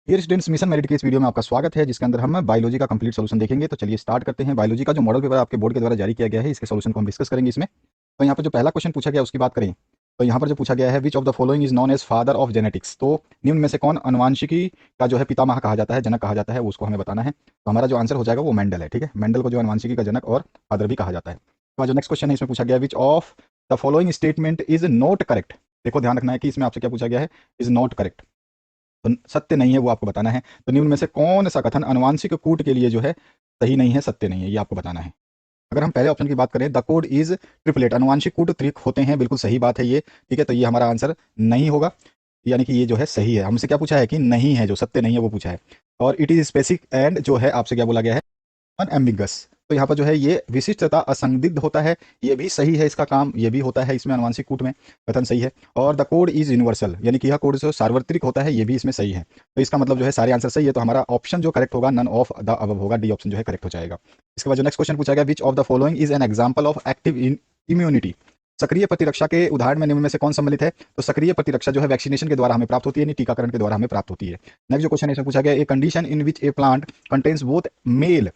Dear students, mission merit के इस video में आपका स्वागत है, जिसके अंदर हम बायोलॉजी का कंप्लीट सॉल्यूशन देखेंगे। तो चलिए स्टार्ट करते हैं। बायोलॉजी का जो मॉडल पेपर आपके बोर्ड के द्वारा जारी किया गया है, इसके सॉल्यूशन को हम डिस्कस करेंगे इसमें। तो यहाँ पर जो पहला क्वेश्चन पूछा गया उसकी बात करें तो यहाँ पर जो पूछा गया है, which of the following is known as father of genetics. तो निम्न में से कौन अनुवांशिकी का जो है पितामह कहा जाता है, जनक कहा जाता है, वो उसको हमें बताना है। तो हमारा जो आंसर हो जाएगा वो मेंडल है। ठीक है, मेंडल को जो अनुवांशिकी का जनक और फादर भी कहा जाता है। तो जो नेक्स्ट क्वेश्चन है इसमें पूछा गया, विच of the following statement is not correct. देखो ध्यान रखना है कि इसमें आपसे क्या पूछा गया है, इज नॉट करेक्ट, तो सत्य नहीं है, वो आपको बताना है। तो निम्न में से कौन सा कथन अनुवांशिक कूट के लिए जो है सही नहीं है, सत्य नहीं है, ये आपको बताना है। अगर हम पहले ऑप्शन की बात करें, द कोड इज ट्रिपलेट, अनुवांशिक कूट त्रिक होते हैं, बिल्कुल सही बात है ये। ठीक है, तो ये हमारा आंसर नहीं होगा, यानी कि ये जो है सही है। हमसे क्या पूछा है कि नहीं है, जो सत्य नहीं है वो पूछा है। और इट इज स्पेसिफिक एंड जो है आपसे क्या बोला गया है, अनएम्बिगस। तो यहाँ पर जो है ये विशिष्ट तथा असंदिग्ध होता है, ये भी सही है, इसका काम ये भी होता है इसमें अनुवांशिक कूट में, कथन सही है। और द कोड इज यूनिवर्सल, यानी कि यह कोड जो सार्वत्रिक होता है, ये भी इसमें सही है। तो इसका मतलब जो है सारे आंसर सही है। तो हमारा ऑप्शन जो करेक्ट होगा, नन ऑफ द अबव होगा, डी ऑप्शन जो है करेक्ट हो जाएगा। इसके बाद जो नेक्स्ट क्वेश्चन पूछा गया, विच of the following is an example of active immunity. सक्रिय प्रतिरक्षा के उदाहरण में निम्न में से कौन सम्मिलित है। तो सक्रिय प्रतिरक्षा जो है वैक्सीनेशन के द्वारा हमें प्राप्त होती है, टीकाकरण के द्वारा हमें प्राप्त होती है। नेक्स्ट जो क्वेश्चन है इसमें पूछा गया, a condition in which a plant contains both male,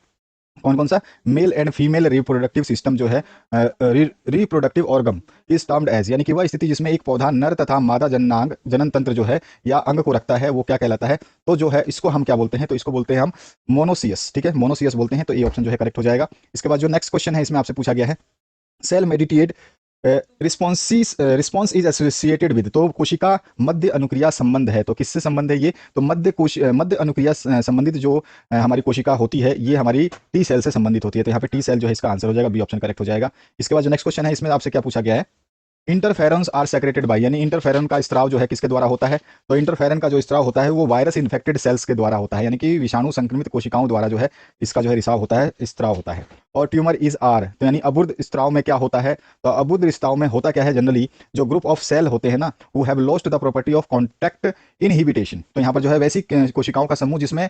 कौन कौन सा, male and female reproductive system जो है, reproductive organ is termed as, यानी कि वह स्थिति जिसमें एक पौधा नर तथा मादा जननांग जनन तंत्र जो है या अंग को रखता है, वो क्या कहलाता है। तो जो है इसको हम क्या बोलते हैं, तो इसको बोलते हैं हम मोनोसियस। ठीक है, मोनोसियस बोलते हैं। तो ये ऑप्शन जो है करेक्ट हो जाएगा। इसके बाद जो नेक्स्ट क्वेश्चन है इसमें आपसे पूछा गया है, cell mediated response is associated with, तो कोशिका मध्य अनुक्रिया संबंध है, तो किससे संबंध है ये, तो मध्य अनुक्रिया संबंधित जो हमारी कोशिका होती है, ये हमारी टी सेल से संबंधित होती है। तो यहाँ पे टी सेल जो है इसका आंसर हो जाएगा, बी ऑप्शन करेक्ट हो जाएगा। इसके बाद जो नेक्स्ट क्वेश्चन है इसमें आपसे क्या पूछा गया है, इंटरफेरॉन्स आर सेक्रेटेड बाय, यानी इंटरफेरॉन का स्त्राव जो है किसके द्वारा होता है। तो इंटरफेरॉन का जो स्त्राव होता है वो वायरस इन्फेक्टेड सेल्स के द्वारा होता है, यानी कि विषाणु संक्रमित कोशिकाओं द्वारा जो है इसका जो है रिसाव होता है, स्त्राव होता है। और ट्यूमर इज आर, तो यानी अबुर्द स्त्राव में क्या होता है, तो अबुर्द स्त्राव में होता क्या है, जनरली जो ग्रुप ऑफ सेल होते हैं ना, वो have lost the property of contact inhibition. तो यहाँ पर जो है वैसी कोशिकाओं का समूह जिसमें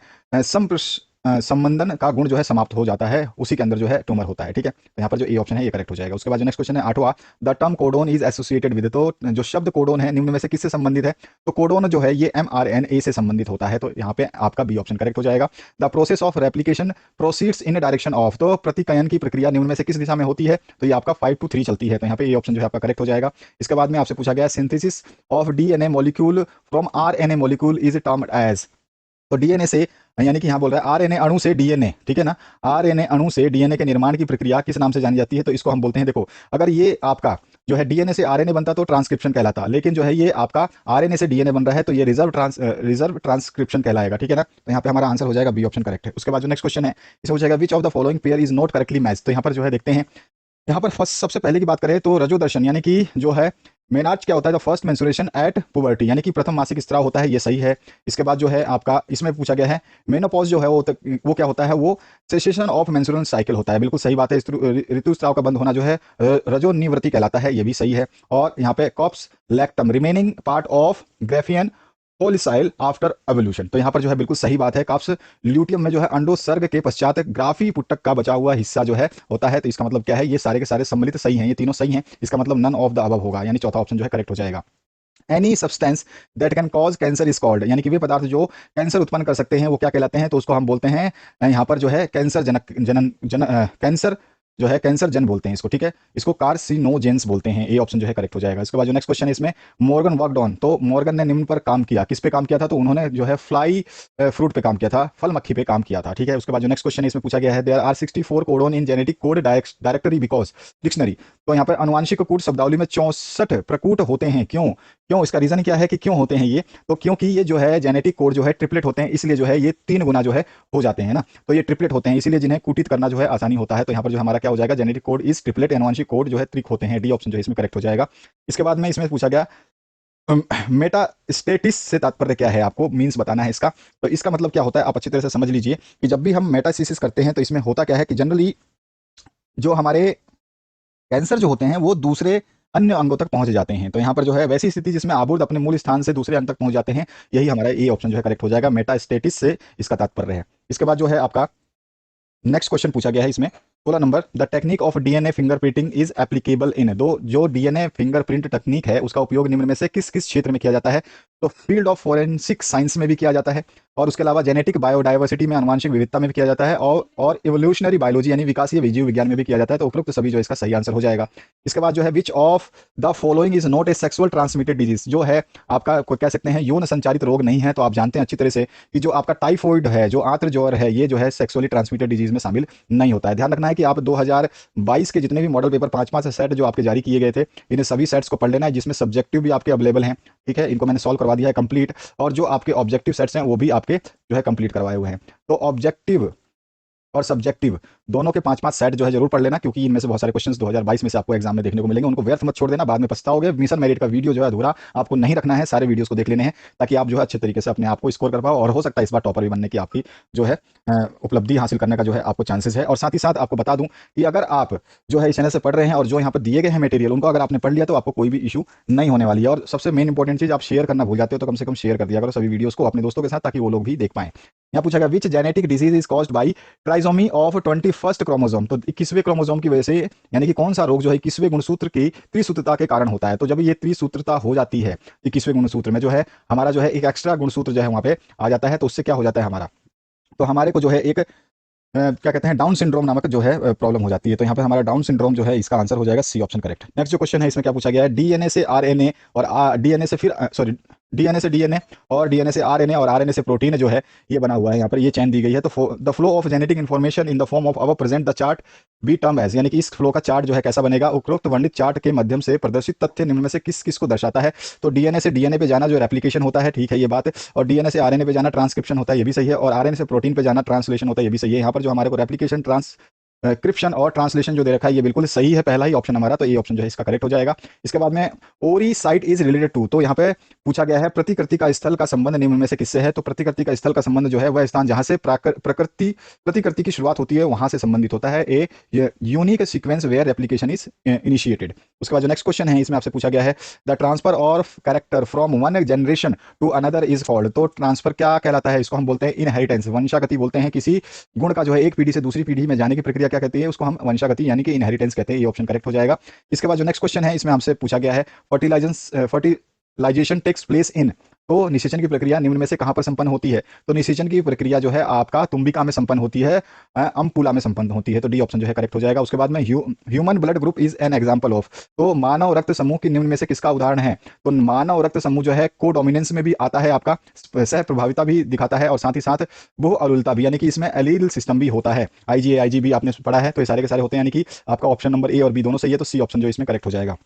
संबंधन का गुण जो है समाप्त हो जाता है, उसी के अंदर जो है ट्यूमर होता है। ठीक है, तो यहाँ पर जो ए ऑप्शन है ये करेक्ट हो जाएगा। उसके बाद जो नेक्स्ट क्वेश्चन है आठवां, the term codon is associated with, तो जो शब्द कोडोन है निम्न में से किससे संबंधित है। तो कोडोन जो है ये mRNA से संबंधित होता है, तो यहाँ पे आपका बी ऑप्शन करेक्ट हो जाएगा। The process of replication proceeds in direction of, तो प्रतिकयन की प्रक्रिया निम्न में से किस दिशा में होती है, तो ये आपका 5 to 3 चलती है, तो यहाँ पे ये ऑप्शन जो है आपका करेक्ट हो जाएगा। इसके बाद में आपसे पूछा गया, synthesis of DNA molecule from RNA molecule is termed as, तो डीएनए से, यानी कि यहाँ बोल रहा है आरएनए अणु से डीएनए, ठीक है ना, आरएनए अणु से डीएनए के निर्माण की प्रक्रिया किस नाम से जानी जाती है, तो इसको हम बोलते हैं, देखो अगर ये आपका जो है डीएनए से आरएनए बनता तो ट्रांसक्रिप्शन कहलाता, लेकिन जो है ये आपका आरएनए से डीएनए बन रहा है तो ये रिजर्व ट्रांसक्रिप्शन कहलाएगा। ठीक है ना, तो यहाँ पे हमारा आंसर हो जाएगा बी ऑप्शन करेक्ट है। उसके बाद जो नेक्स्ट क्वेश्चन है इसमें हो जाएगा, विच of the following pair is not correctly match. तो यहाँ पर जो है देखते हैं, यहाँ पर फर्स्ट सबसे पहले की बात करें तो रजोदर्शन, यानी कि जो है मेनार्च क्या होता है, the first menstruation at puberty, यानी कि प्रथम मासिक स्त्राव होता है, ये सही है। इसके बाद जो है आपका इसमें पूछा गया है, मेनोपॉज जो है वो क्या होता है, वो सेसेशन ऑफ मेंस्ट्रुअल साइकिल होता है, बिल्कुल सही बात है। ऋतुस्राव का बंद होना जो है रजोनिवृत्ति कहलाता है, ये भी सही है। और यहाँ पे corpus luteum remaining part of Graafian follicle after ovulation, तो यहाँ पर जो है बिल्कुल सही बात है। काप्स ल्यूटियम में जो है अंडोत्सर्ग के पश्चात ग्राफी पुटक का बचा हुआ हिस्सा जो है होता है, तो इसका मतलब क्या है, ये सारे के सारे सम्मिलित सही हैं, ये तीनों सही हैं, इसका मतलब नन ऑफ द अबव होगा, यानी चौथा ऑप्शन जो है करेक्ट हो जाएगा। Any substance that can cause cancer is called, यानी कि वे पदार्थ जो कैंसर उत्पन्न कर सकते हैं वो क्या कहलाते हैं, तो उसको हम बोलते हैं यहाँ पर जो है कैंसर जनक कैंसर जो है कैंसर जन बोलते हैं इसको। ठीक है, इसको कार्सिनोजेंस बोलते हैं, ए ऑप्शन जो है करेक्ट हो जाएगा। इसके बाद जो नेक्स्ट क्वेश्चन है इसमें, मॉर्गन वर्कड ऑन, तो मॉर्गन ने निम्न पर काम किया, किस पे काम किया था, तो उन्होंने जो है फ्लाई फ्रूट पे काम किया था, फल मक्खी पे काम किया था। ठीक है, उसके बाद जो नेक्स्ट क्वेश्चन है इसमें पूछा गया है, there are 64 codon in genetic code directory because dictionary, तो यहाँ पर अनुवांशिक कूट शब्दावली में 64 प्रकूट होते हैं, क्यों क्यों, इसका रीजन क्या है कि क्यों होते हैं ये, तो क्योंकि ये जो है जेनेटिक कोड जो है ट्रिपलेट होते हैं, इसलिए जो है ये 3 गुना जो है हो जाते हैं ना, तो ये ट्रिपलेट होते हैं, इसीलिए जिन्हें कूटित करना जो है आसानी होता है। तो यहाँ पर जो हमारा क्या हो जाएगा, जेनेटिक कोड इस ट्रिपलेट, अनुवांशिक कोड जो है त्रिक होते हैं, डी ऑप्शन जो है इसमें करेक्ट हो जाएगा। इसके बाद में इसमें पूछा गया, मेटास्टेटिस से तात्पर्य क्या है, आपको मींस बताना है इसका। तो इसका मतलब क्या होता है, आप अच्छी तरह से समझ लीजिए कि जब भी हम मेटास्टेसिस करते हैं तो इसमें होता क्या है कि जनरली जो हमारे कैंसर जो होते हैं वो दूसरे अन्य अंगों तक पहुंच जाते हैं, तो यहाँ पर जो है वैसी स्थिति जिसमें आबुर्द अपने मूल स्थान से दूसरे अंग तक पहुंच जाते हैं, यही हमारा ए ऑप्शन जो है करेक्ट हो जाएगा, मेटास्टेटिस से इसका तात्पर्य है। इसके बाद जो है आपका नेक्स्ट क्वेश्चन पूछा गया है इसमें 16 number, the technique of DNA fingerprinting is applicable in, दो जो डीएनए फिंगरप्रिंट टेक्निक है उसका उपयोग निम्न में से किस किस क्षेत्र में किया जाता है, तो फील्ड ऑफ फोरेंसिक साइंस में भी किया जाता है, और उसके अलावा जेनेटिक बायोडाइवर्सिटी में आनुवांशिक विविधता में भी किया जाता है, और इवोल्यूशनरी बायोलॉजी यानी विकासीय जीव विज्ञान में भी किया जाता है। तो उपरोक्त सभी जो इसका सही आंसर हो जाएगा। इसके बाद जो है which of the following is not a sexual transmitted disease, जो है आपका कह सकते हैं यौन संचारित रोग नहीं है। तो आप जानते हैं अच्छी तरह से कि जो आपका टाइफॉइड है, जो आंत्र ज्वर है, ये जो है सेक्सुअली ट्रांसमिटेड डिजीज में शामिल नहीं होता है। ध्यान रखना है कि आप 2022 के जितने भी मॉडल पेपर 5-5 सेट जो आपके जारी किए गए थे, इन्हें सभी सेट्स को पढ़ लेना है, जिसमें सब्जेक्टिव भी आपके अवेलेबल हैं। ठीक है, इनको मैंने सॉल्व करवा दिया है कंप्लीट, और जो आपके ऑब्जेक्टिव सेट्स हैं वो भी आपके जो है कंप्लीट करवाए हुए हैं। तो ऑब्जेक्टिव और सब्जेक्टिव दोनों के 5-5 सेट जो है जरूर पढ़ लेना, क्योंकि इनमें से बहुत सारे क्वेश्चंस 2022 में से आपको एग्जाम में देखने को मिलेंगे। उनको व्यर्थ मत छोड़ देना, बाद में पछताओगे। मिशन मेरिट का वीडियो जो है अधूरा आपको नहीं रखना है, सारे वीडियोस को देख लेने हैं, ताकि आप जो है अच्छे तरीके से अपने आप को स्कोर कर पाओ, और हो सकता है इस बार टॉपर भी बनने की आपकी जो है उपलब्धि हासिल करने का जो है आपको चांसेस है। और साथ ही साथ आपको बता दूं कि अगर आप जो है इस चैनल से पढ़ रहे हैं और जो यहाँ पर दिए गए हैं मटेरियल, उनको अगर आपने पढ़ लिया तो आपको कोई भी इशू नहीं होने वाली है। और सबसे मेन इंपॉर्टेंट चीज, आप शेयर करना भूल जाते हो तो कम से कम शेयर कर दिया करो सभी वीडियोस को अपने दोस्तों के साथ, ताकि वो लोग भी देख पाएं। यहाँ पूछा गया which genetic disease is caused by trisomy of 21st chromosome, तो 21वें क्रोमोसोम की वजह से, यानी कि कौन सा रोग जो है 21वें गुणसूत्र की त्रिसूत्रता के कारण होता है। तो जब ये त्रिसूत्रता हो जाती है 21वें गुणसूत्र में, जो है हमारा जो है एक एक्स्ट्रा गुणसूत्र जो है वहां पे आ जाता है, तो उससे क्या हो जाता है हमारा, तो हमारे को जो है एक क्या कहते हैं डाउन सिंड्रोम नामक जो है प्रॉब्लम हो जाती है। तो यहाँ पे हमारा डाउन सिंड्रोम जो है इसका आंसर हो जाएगा सी ऑप्शन करेक्ट। नेक्स्ट जो क्वेश्चन है इसमें क्या पूछा गया है, डीएनए से आरएनए और डीएनए से फिर सॉरी डीएनए से डीएनए और डीएनए से आरएनए और आरएनए से प्रोटीन जो है ये बना हुआ है, यहाँ पर ये चेन दी गई है। तो the flow of genetic information in the form of our present the chart be term as, यानी कि इस फ्लो का चार्ट जो है कैसा बनेगा, उपरोक्त वर्णित चार्ट के माध्यम से प्रदर्शित तथ्य निम्न में से किस किस को दर्शाता है। तो डीएनए से डीएनए पे जाना जो रेप्लिकेशन होता है, ठीक है ये बात, और डीएनए से आरएनए पे जाना ट्रांसक्रिप्शन होता है, ये भी सही है, और आरएनए से प्रोटीन पे जाना ट्रांसलेशन होता है, ये भी सही है। यहाँ पर जो हमारे को रेप्लिकेशन ट्रांसक्रिप्शन और ट्रांसलेशन जो दे रखा है ये बिल्कुल सही है, पहला ही ऑप्शन हमारा, तो ये ऑप्शन जो है इसका करेक्ट हो जाएगा। इसके बाद में ओरी साइट इज रिलेटेड टू, तो यहाँ पे पूछा गया है प्रतिकृति का स्थल का संबंध निम्न में से किससे है। तो प्रतिकृति का स्थल का संबंध जो है वह स्थान जहां से प्रतिकृति की शुरुआत होती है वहां से संबंधित होता है। A unique sequence where application is initiated. उसके बाद जो नेक्स्ट क्वेश्चन है इसमें आपसे पूछा गया है the transfer of character from one generation to another is called, तो ट्रांसफर क्या कहलाता है, इसको हम बोलते हैं इनहेरिटेंस, वंशागति बोलते हैं। किसी गुण का जो है एक पीढ़ी से दूसरी पीढ़ी में जाने की प्रक्रिया क्या कहती है, उसको हम वंशागति यानी कि इनहेरिटेंस कहते हैं। ये ऑप्शन करेक्ट हो जाएगा। इसके बाद जो नेक्स्ट क्वेश्चन है इसमें हमसे पूछा गया है फर्टिलाइजेशन टेक्स प्लेस इन, तो निषेचन की प्रक्रिया निम्न में से कहां पर संपन्न होती है। तो निषेचन की प्रक्रिया जो है आपका तुम्बिका में संपन्न होती है, अम्पुला में संपन्न होती है। तो डी ऑप्शन जो है करेक्ट हो जाएगा। उसके बाद में human blood group is an example of, तो मानव रक्त समूह की निम्न में से किसका उदाहरण है। तो मानव रक्त समूह जो है कोडोमिनेंस में भी आता है, आपका सह प्रभाविता भी दिखाता है, और साथ ही साथ बहु अलुलता भी, यानी कि इसमें एलील सिस्टम भी होता है। आईजीए आईजीबी आपने पढ़ा है, तो ये सारे के सारे होते हैं, यानी कि आपका ऑप्शन नंबर ए और बी दोनों सही है, तो सी ऑप्शन जो इसमें करेक्ट हो जाएगा।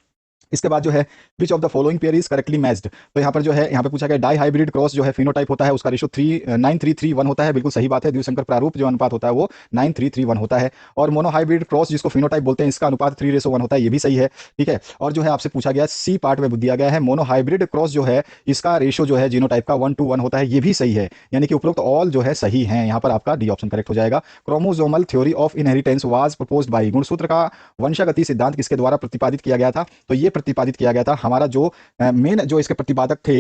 इसके बाद जो है which of the following pair is correctly matched, तो यहाँ पर जो है यहाँ पे पूछा गया डाई हाइब्रिड क्रॉस जो है फिनोटाइप होता है उसका रेशो 9331 होता है, बिल्कुल सही बात है। द्विसंकर प्रारूप जो अनुपात होता है वो 9331 होता है, और मोनो हाइब्रिड क्रॉस जिसको फिनोटाइप बोलते हैं इसका अनुपात 3:1 होता है, ये भी सही है। ठीक है, और जो है आपसे पूछा गया सी पार्ट में दिया गया है मोनो हाइब्रिड क्रॉस जो है इसका रेशो जो है जीनोटाइप का 1:1 होता है, ये भी सही है, यानी कि उपरोक्त ऑल जो है सही है। यहाँ पर आपका डी ऑप्शन करेक्ट हो जाएगा। Chromosomal theory of inheritance was proposed by, गुणसूत्र का वंशागति सिद्धांत किसके द्वारा प्रतिपादित किया गया था। तो ये प्रतिपादित किया गया था हमारा जो मेन जो इसके प्रतिपादक थे,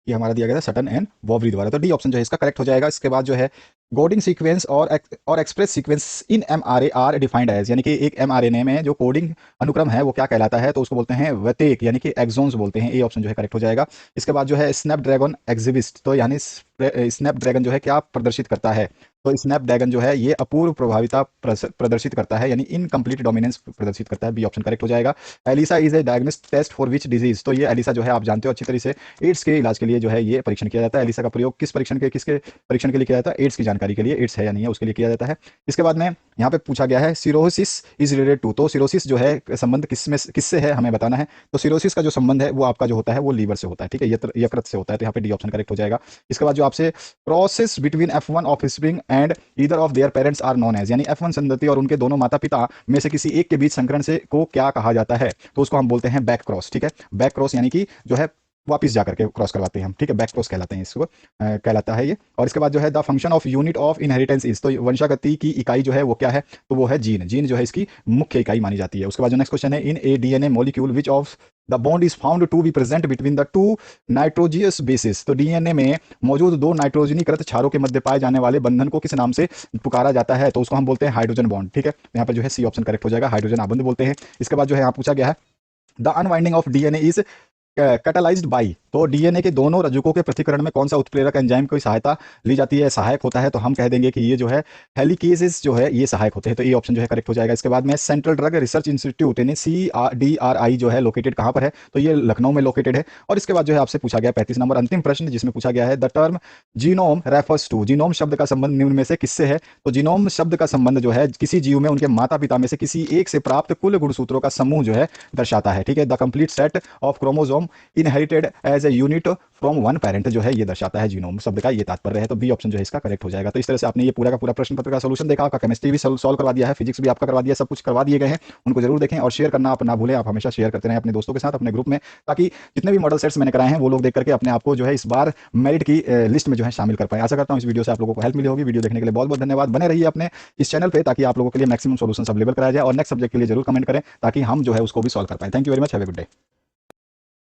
ये हमारा दिया गया था सटन एंड वॉबरी द्वारा। तो डी ऑप्शन जो है इसका करेक्ट हो जाएगा। इसके बाद जो है कोडिंग सीक्वेंस और express sequence in mRNA are defined as, यानी कि एक एमआरएनए में जो कोडिंग अनुक्रम है वो क्या कहलाता है, तो उसको बोलते हैं वतेक, यानी कि एक्सोन्स बोलते हैं। ए ऑप्शन जो है करेक्ट हो जाएगा। इसके बाद जो है स्नैपड्रैगन एग्जिबिस्ट, तो यानी स्नैपड्रैगन जो है क्या प्रदर्शित करता है, तो स्नैपड्रैगन जो है ये अपूर्व प्रभाविता प्रदर्शित करता है, यानी इनकम्प्लीट डोमिनेंस प्रदर्शित करता है। बी ऑप्शन करेक्ट हो जाएगा। ELISA is a diagnostic test for which disease, तो ये एलिसा जो है आप जानते हो अच्छी तरह से एड्स के इलाज के लिए जो है ये परीक्षण किया जाता है। एलिसा का प्रयोग किसके परीक्षण के लिए किया जाता है, एड्स की जानकारी के लिए, एड्स है या नहीं है उसके लिए किया जाता है। इसके बाद में यहाँ पे पूछा गया है सिरोसिस इज रिलेटेड टू, तो सिरोसिस जो है संबंध किससे है हमें बताना है। तो सिरोसिस का जो संबंध है वो आपका जो होता है वो लीवर से होता है, ठीक है, यकृत से होता है, तो यहाँ पे डी ऑप्शन करेक्ट हो जाएगा। इसके बाद जो आपसे process between F1 offspring and either of their parents are known as, यानी F1 संतति और उनके दोनों माता पिता में से किसी एक के बीच संकरण से को क्या कहा जाता है, तो उसको हम बोलते हैं बैक क्रॉस। ठीक है, बैक क्रॉस यानी कि जो है वापिस जाकर के क्रॉस करवाते हैं हम, ठीक है, बैक क्रॉस कहलाते हैं इसको, कहलाता है ये। और इसके बाद जो है the function of unit of inheritance is, तो वंशागति की इकाई जो है वो क्या है, तो वो है जीन। जीन जो है इसकी मुख्य इकाई मानी जाती है। उसके बाद जो नेक्स्ट क्वेश्चन है in a DNA molecule which of the bond is found to be present between the two nitrogenous bases, तो डीएनए में मौजूद दो नाइट्रोजनीकृत क्षारों के मध्य पाए जाने वाले बंधन को किस नाम से पुकारा जाता है, तो उसको हम बोलते हैं हाइड्रोजन बॉन्ड। ठीक है, यहाँ पर जो है सी ऑप्शन करेक्ट हो जाएगा, हाइड्रोजन आबंध बोलते हैं। इसके बाद जो है यहाँ पूछा गया है the unwinding of DNA is catalysed by, तो डीएनए के दोनों रज्जुकों के पृथक्करण में कौन सा उत्प्रेरक एंजाइम की सहायता ली जाती है, सहायक होता है, तो हम कह देंगे कि ये जो है हेलिकेसेस जो है ये सहायक होते हैं, तो ये ऑप्शन जो है करेक्ट हो जाएगा। इसके बाद में सेंट्रल ड्रग रिसर्च इंस्टीट्यूट यानी CDRI जो है लोकेटेड कहाँ पर है, तो ये लखनऊ में लोकेटेड है। और इसके बाद जो है आपसे पूछा गया 35 नंबर अंतिम प्रश्न, जिसमें पूछा गया है the term genome refers to, genome शब्द का संबंध निम्न में से किससे है, तो जीनोम शब्द का संबंध जो है किसी जीव में उनके माता पिता में से किसी एक से प्राप्त कुल गुणसूत्रों का समूह जो है दर्शाता है, ठीक है। The complete set of chromosome inherited as a unit from one parent जो है ये दर्शाता है जीनोम शब्द का, ये तात्पर्य है, तो बी ऑप्शन जो है इसका करेक्ट हो जाएगा। तो इस तरह से आपने ये पूरा का पूरा प्रश्न पत्र का सोल्यूशन देखा, आपका केमिस्ट्री भी सॉल्व करवा दिया है, फिजिक्स भी आपका करवा दिया, सब कुछ करवा दिए गए हैं, उनको जरूर देखें और शेयर करना आप ना भूलें। आप हमेशा शेयर करते रहें अपने दोस्तों के साथ, अपने ग्रुप में, ताकि जितने भी मॉडल सेट्स मैंने कराए हैं वो लोग देख करके अपने आप को जो है इस बार मेरिट की लिस्ट में जो है शामिल कर पाए। आशा करता हूँ इस वीडियो से आप लोगों को हेल्प मिली होगी। वीडियो देखने के लिए बहुत बहुत धन्यवाद। बने रहिए अपने इस चैनल पे ताकि आप लोगों के लिए मैक्सिमम सोल्यूशन अवेलेबल कराया जाए, और नेक्स्ट सब्जेक्ट के लिए जरूर कमेंट करें ताकि हम जो है उसको भी सॉल्व कर पाए। Thank you very much, have a good day.